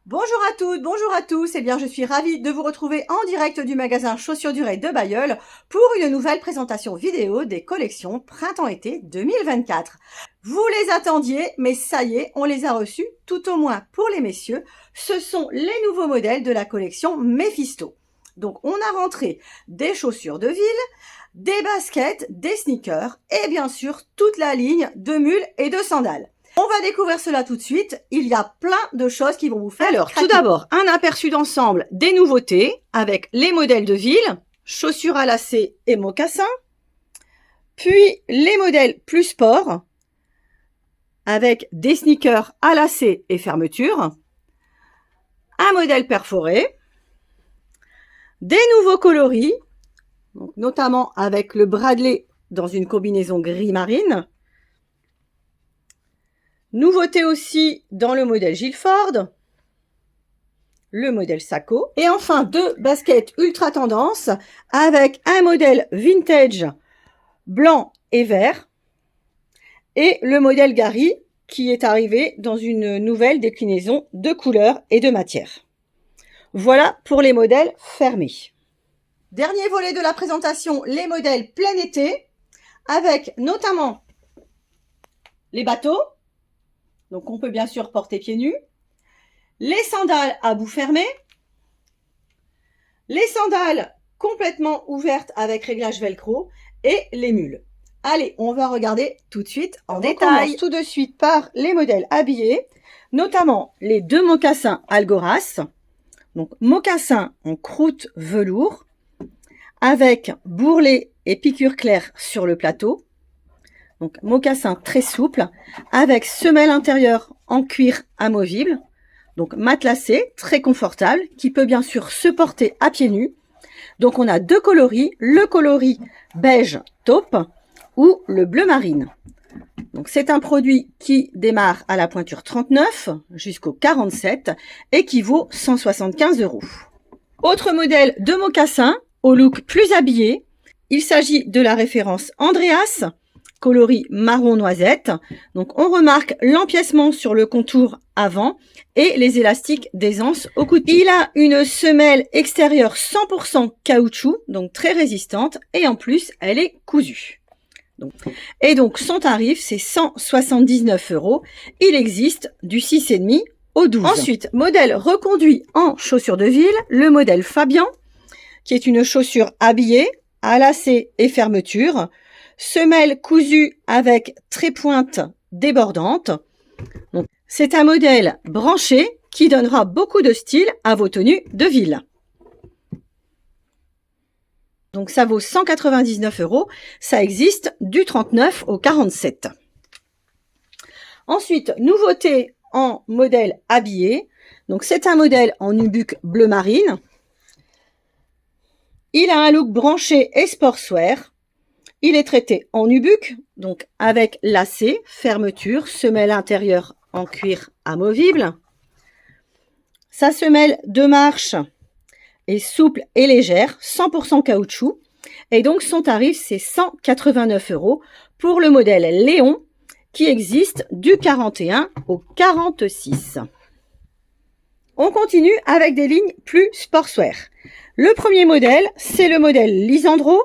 Bonjour à toutes, bonjour à tous, je suis ravie de vous retrouver en direct du magasin Chaussures Durée de Bailleul pour une nouvelle présentation vidéo des collections Printemps-été 2024. Vous les attendiez, mais ça y est, on les a reçus, tout au moins pour les messieurs. Ce sont les nouveaux modèles de la collection Mephisto. Donc on a rentré des chaussures de ville, des baskets, des sneakers et bien sûr toute la ligne de mules et de sandales. On va découvrir cela tout de suite. Il y a plein de choses qui vont vous faire craquer. Tout d'abord, un aperçu d'ensemble des nouveautés avec les modèles de ville, chaussures à lacets et mocassins. Puis les modèles plus sport avec des sneakers à lacets et fermeture. Un modèle perforé. Des nouveaux coloris, donc notamment avec le Bradley dans une combinaison gris marine. Nouveauté aussi dans le modèle Gilford, le modèle Sacco. Et enfin, deux baskets ultra tendance avec un modèle vintage blanc et vert et le modèle Gary qui est arrivé dans une nouvelle déclinaison de couleurs et de matières. Voilà pour les modèles fermés. Dernier volet de la présentation, les modèles plein été avec notamment les bateaux. Donc, on peut bien sûr porter pieds nus. Les sandales à bout fermé. Les sandales complètement ouvertes avec réglage velcro. Et les mules. Allez, on va regarder tout de suite en détail. On commence tout de suite par les modèles habillés. Notamment les deux mocassins Algoras. Donc, mocassins en croûte velours. Avec bourrelet et piqûre claire sur le plateau. Donc, mocassin très souple, avec semelle intérieure en cuir amovible, donc matelassé, très confortable, qui peut bien sûr se porter à pieds nus. Donc, on a deux coloris, le coloris beige taupe ou le bleu marine. Donc, c'est un produit qui démarre à la pointure 39 jusqu'au 47 et qui vaut 175 €. Autre modèle de mocassin au look plus habillé, il s'agit de la référence Andreas, coloris marron noisette. Donc, on remarque l'empiècement sur le contour avant et les élastiques d'aisance au coude-pied. Il a une semelle extérieure 100% caoutchouc, donc très résistante, et en plus, elle est cousue. Donc, son tarif, c'est 179 €. Il existe du 6,5 au 12. Ensuite, modèle reconduit en chaussures de ville, le modèle Fabian, qui est une chaussure habillée, à lacets et fermeture, semelle cousue avec trépointe débordante. C'est un modèle branché qui donnera beaucoup de style à vos tenues de ville. Donc ça vaut 199 €. Ça existe du 39 au 47. Ensuite, nouveauté en modèle habillé. Donc c'est un modèle en nubuck bleu marine. Il a un look branché et sportswear. Il est traité en nubuck, donc avec lacets, fermeture, semelle intérieure en cuir amovible. Sa semelle de marche est souple et légère, 100% caoutchouc. Et donc son tarif, c'est 189 € pour le modèle Léon qui existe du 41 au 46. On continue avec des lignes plus sportswear. Le premier modèle, c'est le modèle Lisandro.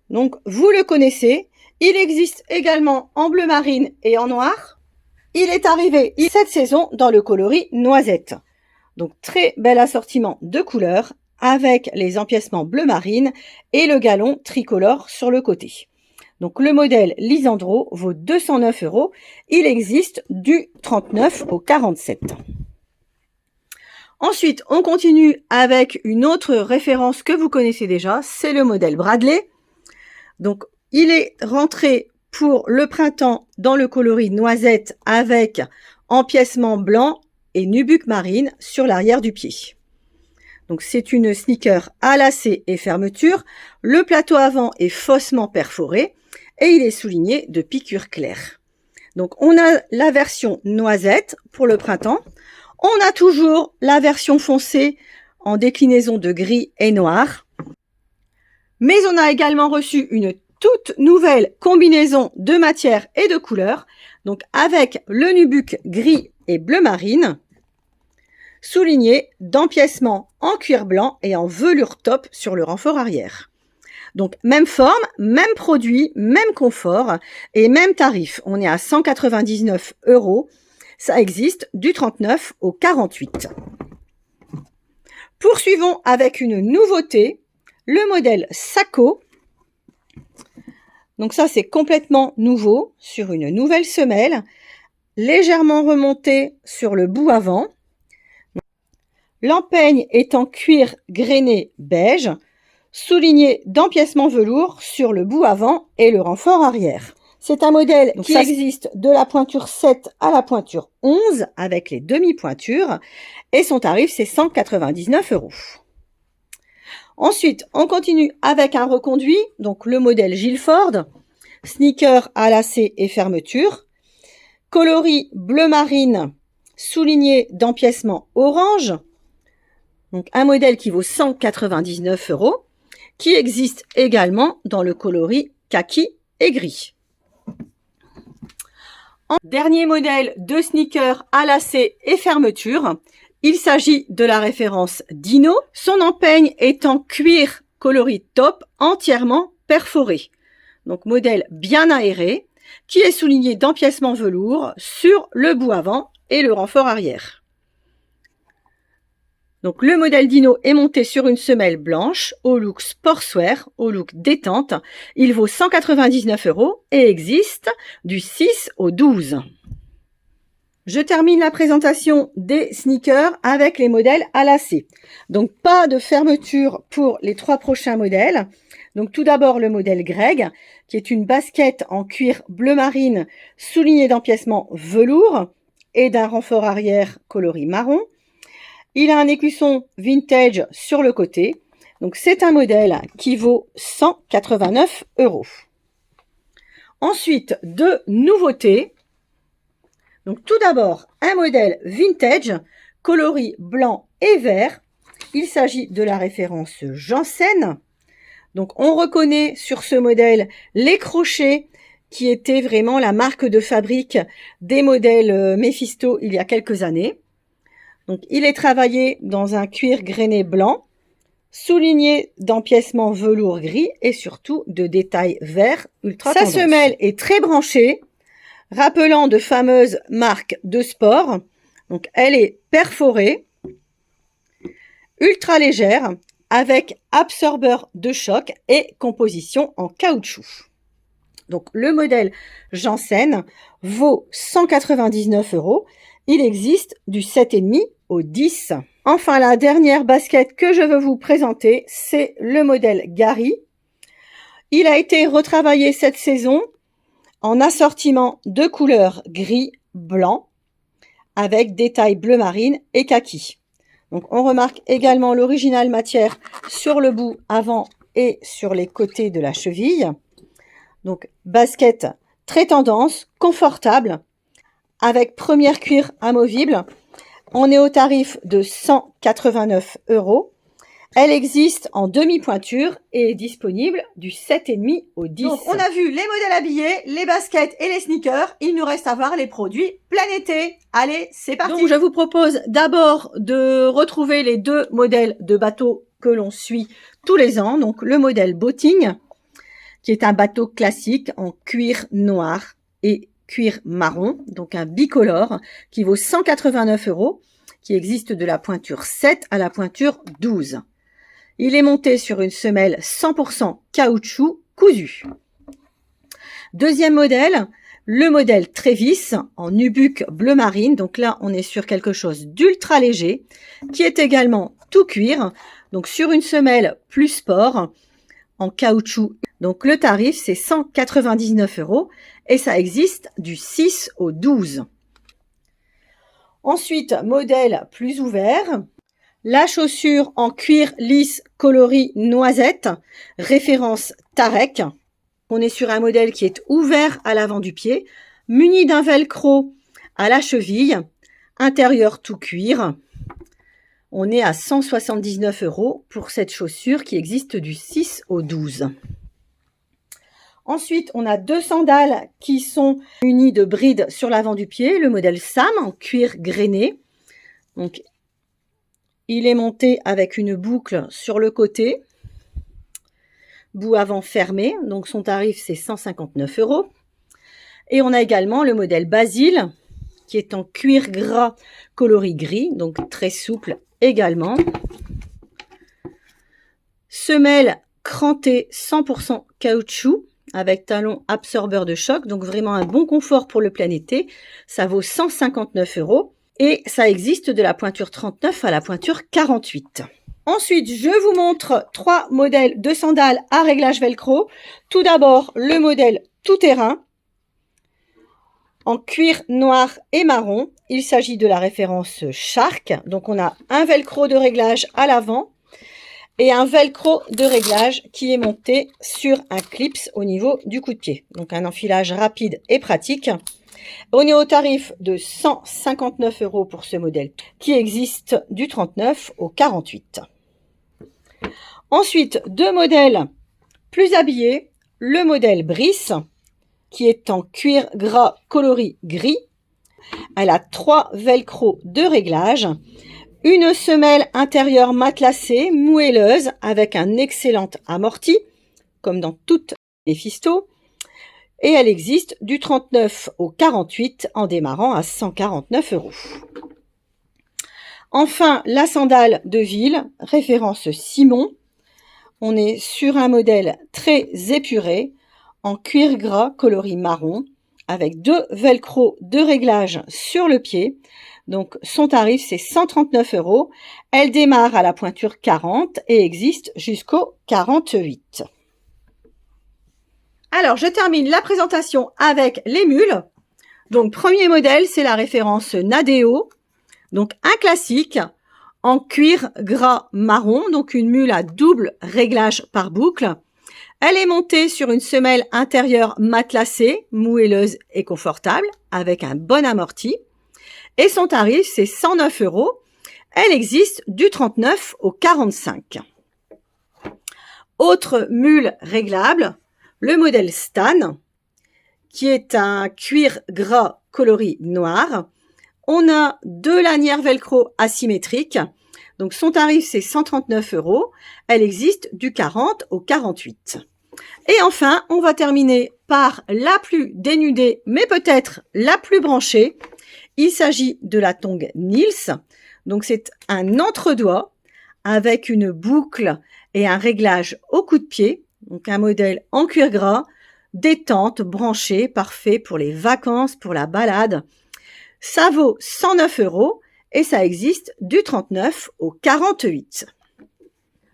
Donc, vous le connaissez. Il existe également en bleu marine et en noir. Il est arrivé cette saison dans le coloris noisette. Donc, très bel assortiment de couleurs avec les empiècements bleu marine et le galon tricolore sur le côté. Donc, le modèle Lisandro vaut 209 €. Il existe du 39 au 47. Ensuite, on continue avec une autre référence que vous connaissez déjà. C'est le modèle Bradley. Donc, il est rentré pour le printemps dans le coloris noisette avec empiècement blanc et nubuck marine sur l'arrière du pied. Donc, c'est une sneaker à lacets et fermeture. Le plateau avant est faussement perforé et il est souligné de piqûres claires. Donc, on a la version noisette pour le printemps. On a toujours la version foncée en déclinaison de gris et noir. Mais on a également reçu une toute nouvelle combinaison de matières et de couleurs. Donc avec le nubuck gris et bleu marine. souligné d'empiècement en cuir blanc et en velours top sur le renfort arrière. Donc, même forme, même produit, même confort et même tarif. On est à 199 €. Ça existe du 39 au 48. Poursuivons avec une nouveauté, le modèle Sacco. Donc ça, c'est complètement nouveau sur une nouvelle semelle, légèrement remontée sur le bout avant. L'empeigne est en cuir grainé beige, souligné d'empiècement velours sur le bout avant et le renfort arrière. C'est un modèle qui existe de la pointure 7 à la pointure 11 avec les demi-pointures et son tarif c'est 199 €. Ensuite, on continue avec un reconduit, donc le modèle Gilford, sneaker à lacets et fermeture, coloris bleu marine, souligné d'empiècement orange, donc un modèle qui vaut 199 €, qui existe également dans le coloris kaki et gris. Dernier modèle de sneaker à lacets et fermeture. Il s'agit de la référence Dino. Son empeigne est en cuir coloris top entièrement perforé. Donc modèle bien aéré qui est souligné d'empiècement velours sur le bout avant et le renfort arrière. Donc le modèle Dino est monté sur une semelle blanche au look sportswear, au look détente. Il vaut 199 € et existe du 6 au 12. Je termine la présentation des sneakers avec les modèles à lacets. Donc pas de fermeture pour les 3 prochains modèles. Donc tout d'abord le modèle Greg, qui est une basket en cuir bleu marine soulignée d'empiècement velours et d'un renfort arrière coloris marron. Il a un écusson vintage sur le côté. Donc c'est un modèle qui vaut 189 €. Ensuite, deux nouveautés. Donc tout d'abord, un modèle vintage, coloris blanc et vert. Il s'agit de la référence Janssen. Donc on reconnaît sur ce modèle les crochets qui étaient vraiment la marque de fabrique des modèles Mephisto il y a quelques années. Donc il est travaillé dans un cuir grainé blanc, souligné d'empiècement velours gris et surtout de détails verts ultra tendance. Sa semelle est très branchée, rappelant de fameuses marques de sport. Donc elle est perforée, ultra légère, avec absorbeur de choc et composition en caoutchouc. Donc le modèle Janssen vaut 199 €. Il existe du 7,5 au 10. Enfin, la dernière basket que je veux vous présenter, c'est le modèle Gary. Il a été retravaillé cette saison en assortiment de couleurs gris-blanc avec détails bleu marine et kaki. Donc on remarque également l'original matière sur le bout avant et sur les côtés de la cheville. Donc basket très tendance, confortable, avec première cuir amovible. On est au tarif de 189 €. Elle existe en demi-pointure et est disponible du 7,5 au 10. Donc, on a vu les modèles habillés, les baskets et les sneakers. Il nous reste à voir les produits plein été. Allez, c'est parti. Donc, je vous propose d'abord de retrouver les deux modèles de bateaux que l'on suit tous les ans. Donc, le modèle Boating, qui est un bateau classique en cuir noir et cuir marron, donc un bicolore qui vaut 189 €, qui existe de la pointure 7 à la pointure 12. Il est monté sur une semelle 100% caoutchouc cousu. Deuxième modèle, le modèle Trevis en nubuck bleu marine. Donc là, on est sur quelque chose d'ultra léger, qui est également tout cuir. Donc sur une semelle plus sport, en caoutchouc. Donc le tarif, c'est 199 € et ça existe du 6 au 12. Ensuite, modèle plus ouvert. La chaussure en cuir lisse coloris noisette, référence Tarek. On est sur un modèle qui est ouvert à l'avant du pied, muni d'un velcro à la cheville, intérieur tout cuir. On est à 179 € pour cette chaussure qui existe du 6 au 12. Ensuite, on a deux sandales qui sont munies de brides sur l'avant du pied, le modèle Sam en cuir grainé. Donc, il est monté avec une boucle sur le côté, bout avant fermé, donc son tarif c'est 159 €. Et on a également le modèle Basile, qui est en cuir gras coloris gris, donc très souple également. Semelle crantée 100% caoutchouc, avec talon absorbeur de choc, donc vraiment un bon confort pour le plein été. Ça vaut 159 € et ça existe de la pointure 39 à la pointure 48. Ensuite, je vous montre 3 modèles de sandales à réglage velcro. Tout d'abord, le modèle tout-terrain en cuir noir et marron. Il s'agit de la référence Shark. Donc, on a un velcro de réglage à l'avant et un velcro de réglage qui est monté sur un clips au niveau du coup de pied. Donc, un enfilage rapide et pratique. On est au tarif de 159 € pour ce modèle qui existe du 39 au 48. Ensuite, 2 modèles plus habillés. Le modèle Brice, qui est en cuir gras coloris gris. Elle a 3 velcro de réglage. Une semelle intérieure matelassée, moelleuse, avec un excellent amorti, comme dans toutes les Mephisto. Et elle existe du 39 au 48 en démarrant à 149 €. Enfin, la sandale de ville, référence Simon. On est sur un modèle très épuré, en cuir gras coloris marron, avec 2 velcro de réglage sur le pied. Donc, son tarif, c'est 139 €. Elle démarre à la pointure 40 et existe jusqu'au 48. Alors, je termine la présentation avec les mules. Donc, premier modèle, c'est la référence Nadeo. Donc, un classique en cuir gras marron. Donc, une mule à double réglage par boucle. Elle est montée sur une semelle intérieure matelassée, moelleuse et confortable, avec un bon amorti. Et son tarif, c'est 109 €. Elle existe du 39 au 45. Autre mule réglable, le modèle Stan, qui est un cuir gras coloris noir. On a 2 lanières velcro asymétriques. Donc, son tarif, c'est 139 €. Elle existe du 40 au 48. Et enfin, on va terminer par la plus dénudée, mais peut-être la plus branchée. Il s'agit de la tongue Nils. Donc, c'est un entre-doigt avec une boucle et un réglage au coup de pied. Donc, un modèle en cuir gras, détente, branché, parfait pour les vacances, pour la balade. Ça vaut 109 € et ça existe du 39 au 48.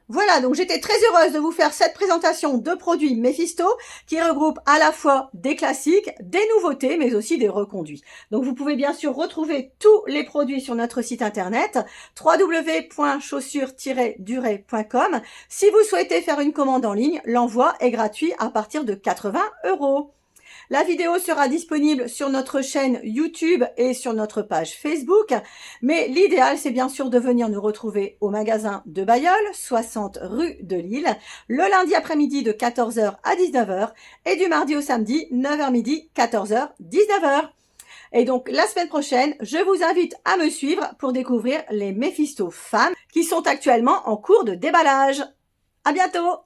Voilà, donc j'étais très heureuse de vous faire cette présentation de produits Mephisto qui regroupe à la fois des classiques, des nouveautés, mais aussi des reconduits. Donc vous pouvez bien sûr retrouver tous les produits sur notre site internet www.chaussures-duret.com. Si vous souhaitez faire une commande en ligne, l'envoi est gratuit à partir de 80 €. La vidéo sera disponible sur notre chaîne YouTube et sur notre page Facebook. Mais l'idéal, c'est bien sûr de venir nous retrouver au magasin de Bailleul, 60 rue de Lille, le lundi après-midi de 14 h à 19 h et du mardi au samedi, 9 h midi, 14 h, 19 h. Et donc, la semaine prochaine, je vous invite à me suivre pour découvrir les Mephisto femmes qui sont actuellement en cours de déballage. À bientôt!